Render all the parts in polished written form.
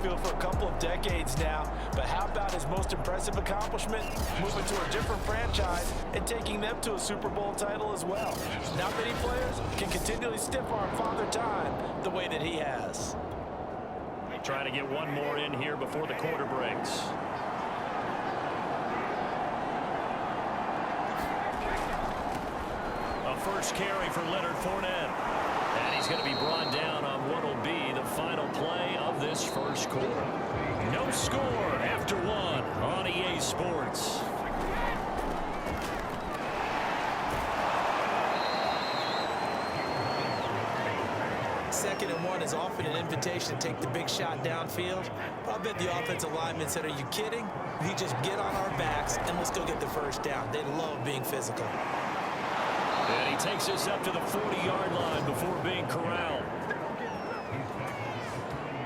backfield for a couple of decades now, but how about his most impressive accomplishment? Moving to a different franchise and taking them to a Super Bowl title as well. Not many players can continually stiff-arm Father Time the way that he has. Trying to get one more in here before the quarter breaks. A first carry for Leonard Fournette. And he's going to be brought down on what will be the final play of this first quarter. No score after one on EA Sports. Second and one is often an invitation to take the big shot downfield. But I bet the offensive linemen said, are you kidding? We just get on our backs and let's go get the first down. They love being physical. And he takes us up to the 40-yard line before being corralled.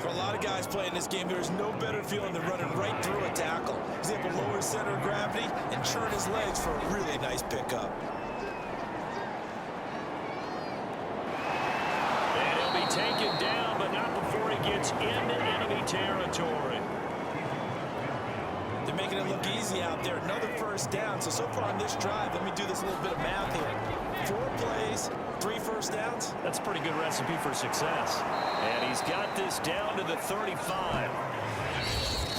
For a lot of guys playing this game, there's no better feeling than running right through a tackle. He's able to lower his center of gravity and churn his legs for a really nice pickup. And he'll be taken down, but not before he gets into enemy territory. They're making it look easy out there. Another first down. So far on this drive, let me do this little bit of math here. 4 plays, 3 first downs. That's a pretty good recipe for success. And he's got this down to the 35.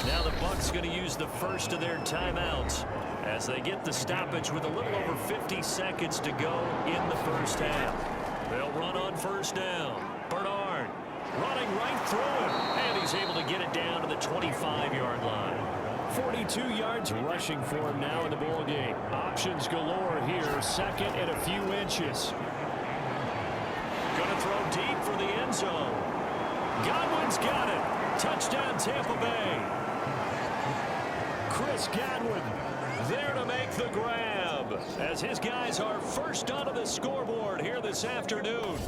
Now the Bucs going to use the first of their timeouts as they get the stoppage with a little over 50 seconds to go in the first half. They'll run on first down. Bernard running right through it. And he's able to get it down to the 25-yard line. 42 yards rushing for him now in the ball game. Options galore here. Second and a few inches. Going to throw deep for the end zone. Godwin's got it. Touchdown Tampa Bay. Chris Godwin there to make the grab as his guys are first onto the scoreboard here this afternoon.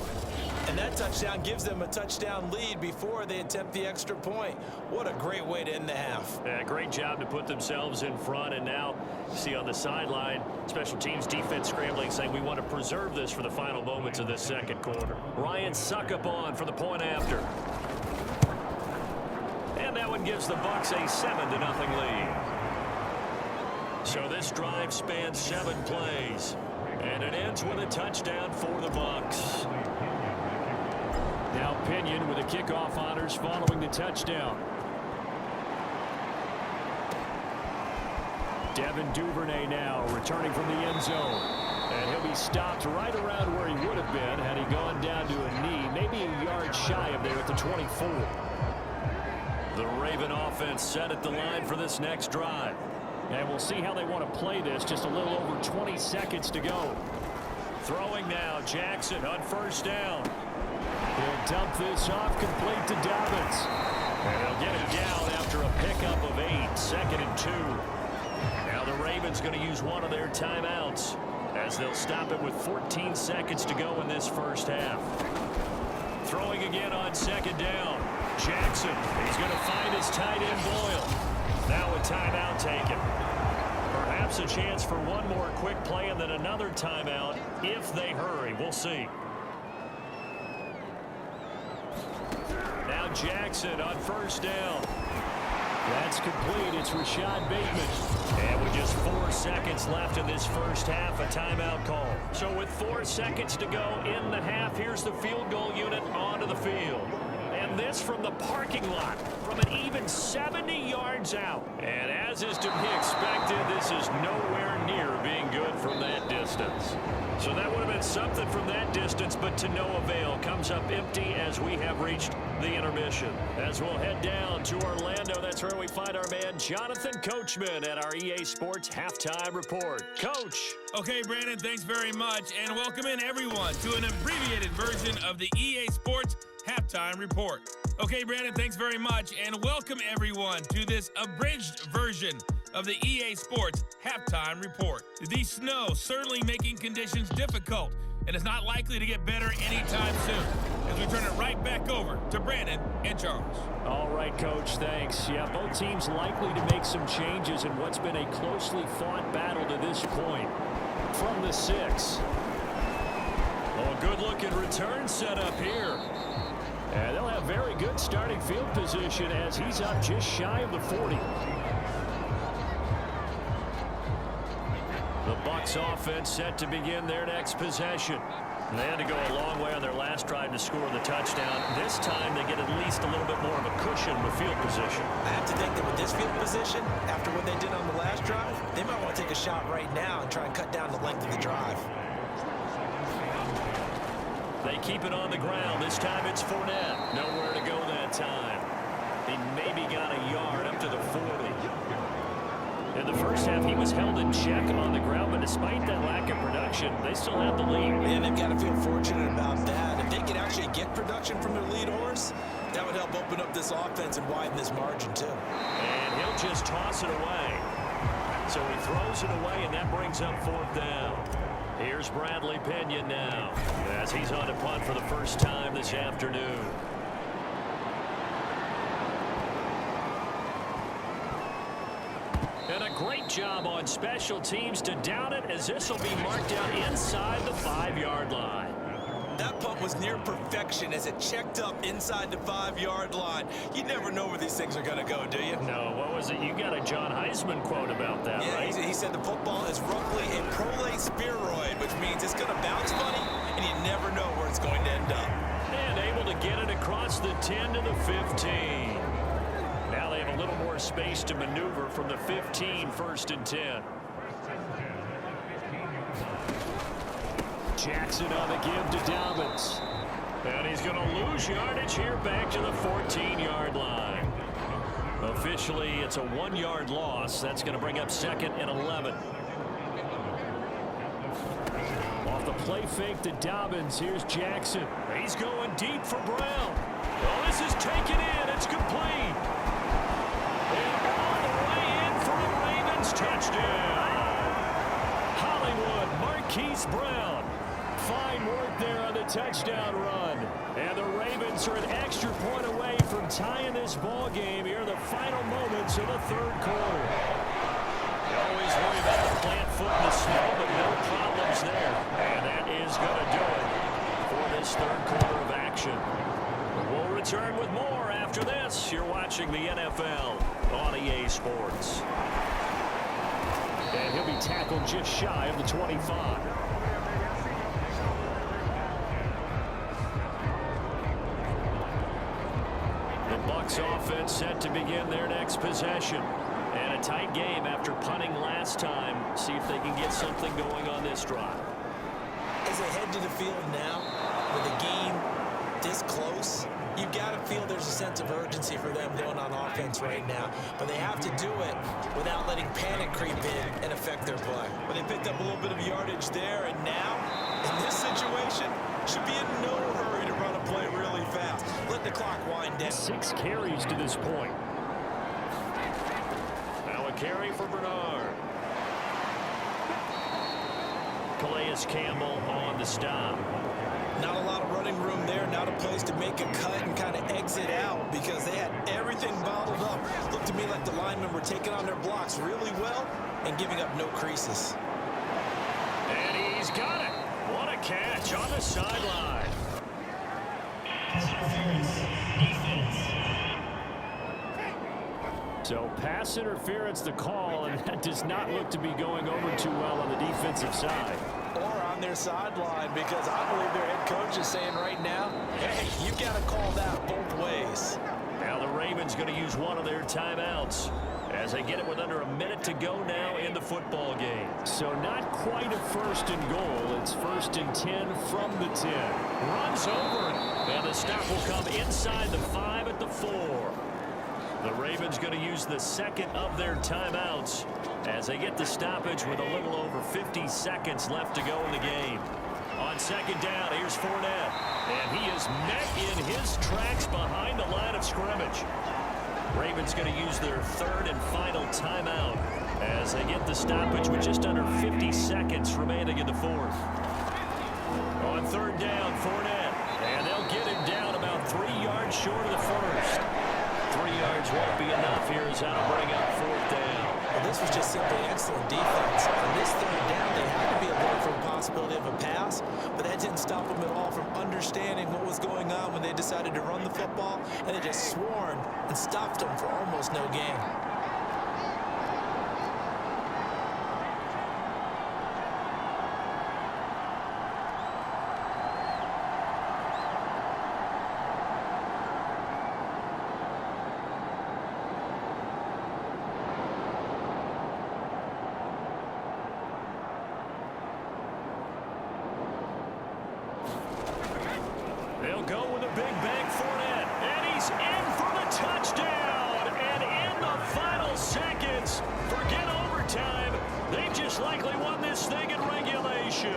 And that touchdown gives them a touchdown lead before they attempt the extra point. What a great way to end the half. Yeah, great job to put themselves in front. And now you see on the sideline, special teams defense scrambling, saying we want to preserve this for the final moments of this second quarter. Ryan Succop for the point after. And that one gives the Bucs a 7-0 lead. So this drive spans 7 plays. And it ends with a touchdown for the Bucs. Now Pinion with the kickoff honors following the touchdown. Devin Duvernay now returning from the end zone. And he'll be stopped right around where he would have been had he gone down to a knee, maybe a yard shy of there at the 24. The Raven offense set at the line for this next drive. And we'll see how they want to play this. Just a little over 20 seconds to go. Throwing now, Jackson on first down. He'll dump this off complete to Dobbins. And they'll get him down after a pickup of 8. 2nd and 2. Now the Ravens going to use one of their timeouts as they'll stop it with 14 seconds to go in this first half. Throwing again on 2nd down. Jackson, he's going to find his tight end Boyle. Now a timeout taken. Perhaps a chance for one more quick play and then another timeout if they hurry. We'll see. Now Jackson on first down. That's complete. It's Rashad Bateman. And with just 4 seconds left in this first half, a timeout call. So with 4 seconds to go in the half, here's the field goal unit onto the field. And this from the parking lot, from an even 70 yards out. And as is to be expected, this is nowhere near being good from that distance. So that would have been something from that distance, but to no avail. Comes up empty as we have reached the intermission. As we'll head down to Orlando, that's where we find our man Jonathan Coachman at our EA Sports Halftime Report. Coach. Okay, Brandon, thanks very much. And welcome in, everyone, to an abbreviated version of the EA Sports Halftime Report. Okay, Brandon, thanks very much. And welcome, everyone, to this abridged version of the EA Sports Halftime Report. The snow certainly making conditions difficult, and it's not likely to get better anytime soon. As we turn it right back over to Brandon and Charles. All right, Coach, thanks. Yeah, both teams likely to make some changes in what's been a closely fought battle to this point. From the 6. Oh, a good-looking return set up here. And they'll have very good starting field position as he's up just shy of the 40. The Bucs offense set to begin their next possession. They had to go a long way on their last drive to score the touchdown. This time they get at least a little bit more of a cushion with field position. I have to think that with this field position, after what they did on the last drive, they might want to take a shot right now and try and cut down the length of the drive. They keep it on the ground. This time it's Fournette. Nowhere to go that time. He maybe got a yard up to the 40. In the first half, he was held in check on the ground, but despite that lack of production, they still have the lead. And they've got to feel fortunate about that. If they could actually get production from their lead horse, that would help open up this offense and widen this margin, too. And he'll just toss it away. So he throws it away, and that brings up 4th down. Here's Bradley Pinion now, as he's on to punt for the first time this afternoon. And a great job on special teams to down it, as this will be marked out inside the 5-yard line. That punt was near perfection as it checked up inside the 5-yard line. You never know where these things are going to go, do you? No, what was it? You got a John Heisman quote about that, right? He said the football is roughly a prolate spheroid, which means it's going to bounce funny, and you never know where it's going to end up. And able to get it across the 10 to the 15. Now they have a little more space to maneuver from the 15, 1st and 10. Jackson on the give to Dobbins. And he's going to lose yardage here back to the 14-yard line. Officially, it's a 1-yard loss. That's going to bring up 2nd and 11. Off the play fake to Dobbins. Here's Jackson. He's going deep for Brown. Oh, this is taken in. It's complete. And all the way in for a Ravens touchdown. Hollywood Marquise Brown. Fine work there on the touchdown run. And the Ravens are an extra point away from tying this ball game here in the final moments of the 3rd quarter. You always worry about the plant foot in the snow, but no problems there. And that is going to do it for this 3rd quarter of action. We'll return with more after this. You're watching the NFL on EA Sports. And he'll be tackled just shy of the 25. Bucs offense set to begin their next possession. And a tight game after punting last time. See if they can get something going on this drive. As they head to the field now, with the game this close, you've got to feel there's a sense of urgency for them going on offense right now. But they have to do it without letting panic creep in and affect their play. Well, they picked up a little bit of yardage there, and now, in this situation, should be in no hurry to run a play really fast. Let the clock wind down. 6 carries to this point. Now a carry for Bernard. Calais Campbell on the stop. Not a lot of running room there. Not a place to make a cut and kind of exit out because they had everything bottled up. Looked to me like the linemen were taking on their blocks really well and giving up no creases. And he's got it. What a catch on the sideline. So pass interference the call, and that does not look to be going over too well on the defensive side. Or on their sideline, because I believe their head coach is saying right now, hey, you've got to call that both ways. Now the Ravens going to use one of their timeouts as they get it with under a minute to go now in the football game. So not quite a 1st and goal. It's 1st and 10 from the 10. Runs over it. And the stop will come inside the 5 at the 4. The Ravens going to use the 2nd of their timeouts as they get the stoppage with a little over 50 seconds left to go in the game. On 2nd down, here's Fournette. And he is met in his tracks behind the line of scrimmage. Ravens going to use their 3rd and final timeout as they get the stoppage with just under 50 seconds remaining in the 4th. On 3rd down, Fournette. And they'll get him down about 3 yards short of the 1st. 3 yards won't be enough. Here's how to bring up 4th down. Well, this was just simply excellent defense. On this 3rd down, they had to be alert for a possibility of a pass, but that didn't stop them at all from understanding what was going on when they decided to run the football, and they just swarmed and stopped them for almost no gain. They'll go with a big bang Fournette, and he's in for the touchdown. And in the final seconds, forget overtime, they've just likely won this thing in regulation.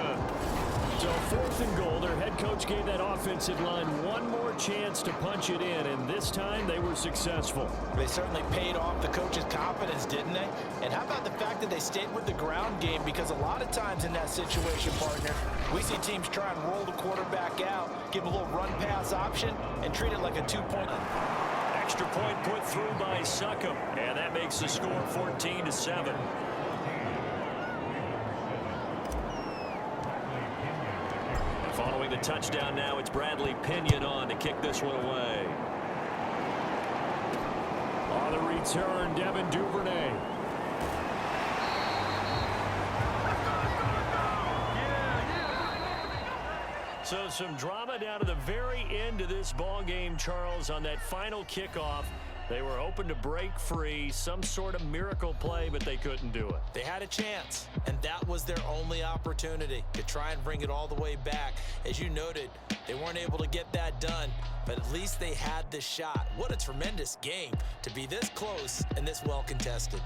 So 4th and goal, their head coach gave that offensive line one more chance to punch it in, and this time they were successful. They certainly paid off the coach's confidence, didn't they? And how about the fact that they stayed with the ground game? Because a lot of times in that situation, partner, we see teams try and roll the quarterback out, give a little run-pass option, and treat it like a 2-point. Extra point put through by Succop, and that makes the score 14-7. Following the touchdown now, it's Bradley Pinion on to kick this one away. On the return, Devin Duvernay. So some drama down to the very end of this ball game, Charles, on that final kickoff. They were open to break free, some sort of miracle play, but they couldn't do it. They had a chance, and that was their only opportunity to try and bring it all the way back. As you noted, they weren't able to get that done, but at least they had the shot. What a tremendous game to be this close and this well contested.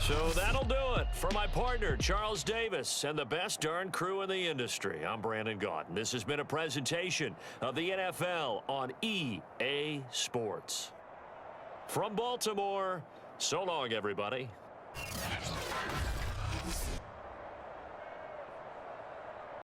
So that'll do it for my partner, Charles Davis, and the best darn crew in the industry. I'm Brandon Gaudin. This has been a presentation of the NFL on EA Sports. From Baltimore, so long, everybody.